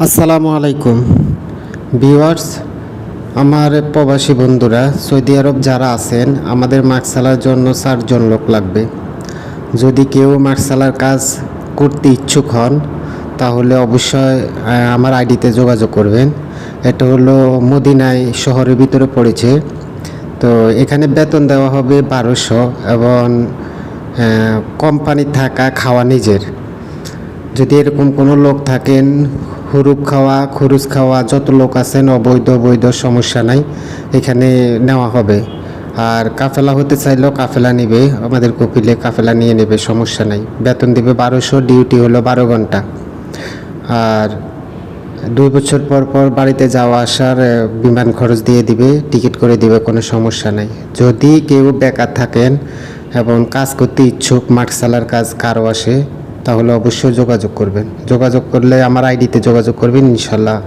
আসসালামু আলাইকুম ভিউয়ার্স, আমার প্রবাসী বন্ধুরা সৌদি আরব যারা আছেন, আমাদের মার্কশালার জন্য 4 জন লোক লাগবে। যদি কেউ মার্কশালার কাজ করতে ইচ্ছুক হন তাহলে অবশ্যই আমার আইডিতে যোগাযোগ করবেন। এটা হলো মদিনায় শহরের ভিতরে পড়েছে। তো এখানে বেতন দেওয়া হবে 1200 এবং কোম্পানি থাকা খাওয়া নিজের। যদি এরকম কোনো লোক থাকেন, হুরুপ খাওয়া খুরুজ খাওয়া যত লোক আছেন অবৈধ বৈধ সমস্যা নাই, এখানে নেওয়া হবে। আর কাফেলা হতে চাইলেও কাফেলা নেবে, আমাদের কপিলে কাফেলা নিয়ে নেবে, সমস্যা নাই। বেতন দেবে 1200, ডিউটি হলো 12 ঘন্টা। আর 2 বছর পর পর বাড়িতে যাওয়া আসার বিমান খরচ দিয়ে দিবে, টিকিট করে দিবে, কোনো সমস্যা নাই। যদি কেউ বেকার থাকেন এবং কাজ করতে ইচ্ছুক, মার্কশালার কাজ কারো আসে, তাহলে অবশ্যই যোগাযোগ করবেন। যোগাযোগ করলে আমার আইডিতে যোগাযোগ করবেন, ইনশাল্লাহ